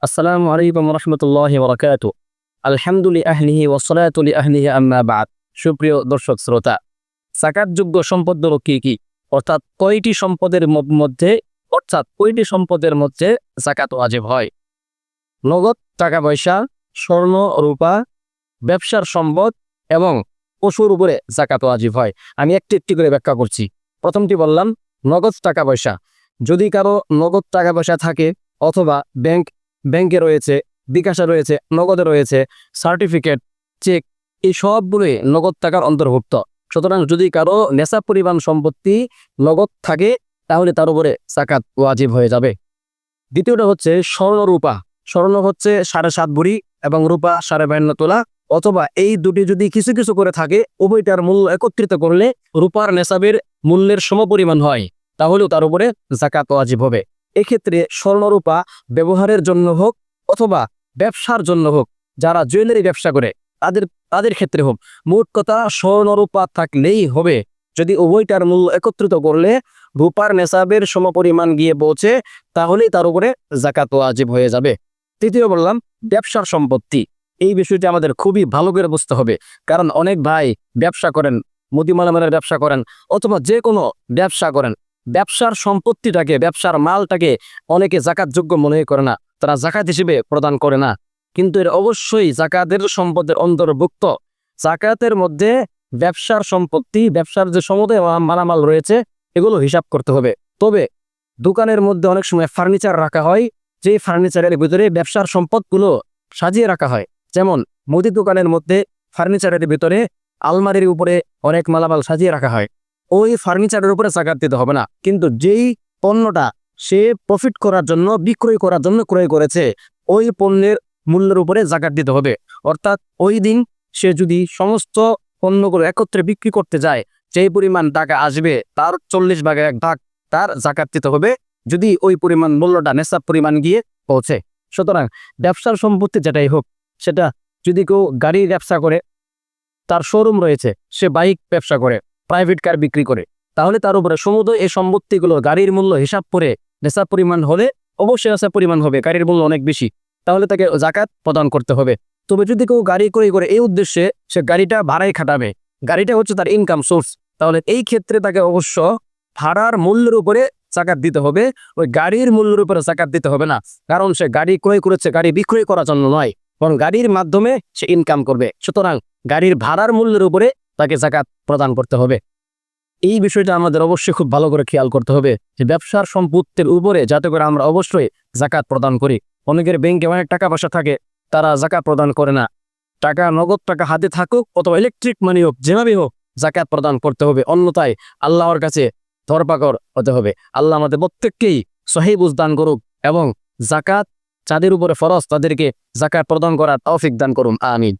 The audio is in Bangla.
আসসালামু আলাইকুম রহমতুল্লাহি বরকাতু। আলহামদুলিল্লাহি আহলিহি ওয়াসসালাতু লিআহলিহি আম্মা বা'দ। সুপ্রিয় দর্শক শ্রোতা, যাকাতযোগ্য সম্পদগুলো কি কি, অর্থাৎ কয়টি সম্পদের মধ্যে যাকাত ওয়াজিব হয়? নগদ টাকা পয়সা, স্বর্ণ রূপা, ব্যবসার সম্পদ এবং পশুর উপরে যাকাত ওয়াজিব হয়। আমি একটি একটি করে ব্যাখ্যা করছি। প্রথমটি বললাম নগদ টাকা পয়সা। যদি কারো নগদ টাকা পয়সা থাকে অথবা ব্যাংকে রয়েছে, বিকাশে রয়েছে, নগদে রয়েছে, সার্টিফিকেট, চেক, এই সবগুলোই নগদ টাকার অন্তর্ভুক্ত। সুতরাং যদি কারো নেশা পরিমাণ সম্পত্তি নগদ থাকে তাহলে তার উপরে যাকাত ওয়াজিব হয়ে যাবে। দ্বিতীয়টা হচ্ছে স্বর্ণ রূপা। স্বর্ণ হচ্ছে 7.5 ভরি এবং রূপা 52.5 তোলা, অথবা এই দুটি যদি কিছু কিছু করে থাকে, উভয়টার মূল্য একত্রিত করলে রূপার নেশাবের মূল্যের সমপরিমাণ হয়, তাহলেও তার উপরে যাকাত ওয়াজিব হবে। এক্ষেত্রে স্বর্ণরূপা ব্যবহারের জন্য হোক অথবা ব্যবসার জন্য হোক, যারা জুয়েলারি ব্যবসা করে তাদের ক্ষেত্রে হোক, মোট কথা স্বর্ণরূপা থাকলেই হবে। যদি উভয়টার মূল্য একত্রিত করলে রূপার নেশাবের সমপরিমাণ গিয়ে পৌঁছে, তাহলেই তার উপরে যাকাত ওয়াজিব হয়ে যাবে। তৃতীয় বললাম ব্যবসার সম্পত্তি। এই বিষয়টি আমাদের খুবই ভালো করে বুঝতে হবে, কারণ অনেক ভাই ব্যবসা করেন, মুদিমালামালের ব্যবসা করেন অথবা যে কোনো ব্যবসা করেন, ব্যবসার সম্পত্তিটাকে, ব্যবসার মালটাকে অনেকে যাকাতযোগ্য মনে করে না, তারা যাকাত হিসেবে প্রদান করে না। কিন্তু এর অবশ্যই যাকাতের সম্পদের অন্তর্ভুক্ত। যাকাতের মধ্যে ব্যবসার সম্পত্তি, ব্যবসার যে সমুদায় মালামাল রয়েছে, এগুলো হিসাব করতে হবে। তবে দোকানের মধ্যে অনেক সময় ফার্নিচার রাখা হয়, যে ফার্নিচারের ভিতরে ব্যবসার সম্পদগুলো সাজিয়ে রাখা হয়। যেমন মুদি দোকানের মধ্যে ফার্নিচারের ভিতরে আলমারির উপরে অনেক মালামাল সাজিয়ে রাখা হয়, ওই ফার্নিচারের উপরে যাকাত দিতে হবে না। কিন্তু যেই পণ্যটা সে প্রফিট করার জন্য, বিক্রয় করার জন্য ক্রয় করেছে, ওই পণ্যের মূল্যের উপরে যাকাত দিতে হবে। অর্থাৎ ওই দিন সে যদি সমস্ত পণ্যগুলো একত্রে বিক্রি করতে যায়, যেই পরিমাণ টাকা আসবে তার 40 ভাগের 1 ভাগ তার যাকাত দিতে হবে, যদি ওই পরিমাণ মূল্যটা নেশাব পরিমাণ গিয়ে পৌঁছে। সুতরাং ব্যবসার সম্পত্তি যেটাই হোক, সেটা যদি কেউ গাড়ির ব্যবসা করে, তার শোরুম রয়েছে, সে বাইক ব্যবসা করে, প্রাইভেট কার বিক্রি করে, তাহলে তার উপরে সমুদয় এই সম্পত্তিগুলো গাড়ির মূল্য হিসাব করে নেশাব পরিমাণ হলে অবশ্যই নেশাব পরিমাণ হবে, গাড়ির মূল্য অনেক বেশি, তাহলে তাকে যাকাত প্রদান করতে হবে। তবে যদি কেউ গাড়ি ক্রয় করে এই উদ্দেশ্যে সে গাড়িটা ভাড়ায় খাটাবে, গাড়িটা হচ্ছে তার ইনকাম সোর্স, তাহলে এই ক্ষেত্রে তাকে অবশ্য ভাড়ার মূল্যের উপরে যাকাত দিতে হবে, ওই গাড়ির মূল্যের উপরে যাকাত দিতে হবে না। কারণ সে গাড়ি ক্রয় করেছে গাড়ি বিক্রয় করার জন্য নয়, বরং গাড়ির মাধ্যমে সে ইনকাম করবে। সুতরাং গাড়ির ভাড়ার মূল্যের উপরে তাকে যাকাত প্রদান করতে হবে। এই বিষয়টা আমাদের অবশ্যই খুব ভালো করে খেয়াল করতে হবে যে ব্যবসার সম্পত্তির উপরে যাতে করে আমরা অবশ্যই যাকাত প্রদান করি। অনেকের ব্যাংকে অনেক টাকা পয়সা থাকে, তারা যাকাত প্রদান করে না। টাকা, নগদ টাকা হাতে থাকুক অথবা ইলেকট্রিক মানি হোক, যেভাবে হোক যাকাত প্রদান করতে হবে, অন্যথায় আল্লাহর কাছে ধরপাকড় হতে হবে। আল্লাহ আমাদের প্রত্যেককেই সহিহ বুঝ দান করুক এবং যাকাত যাদের উপরে ফরজ তাদেরকে যাকাত প্রদান করার তৌফিক দান করুন। আমিন।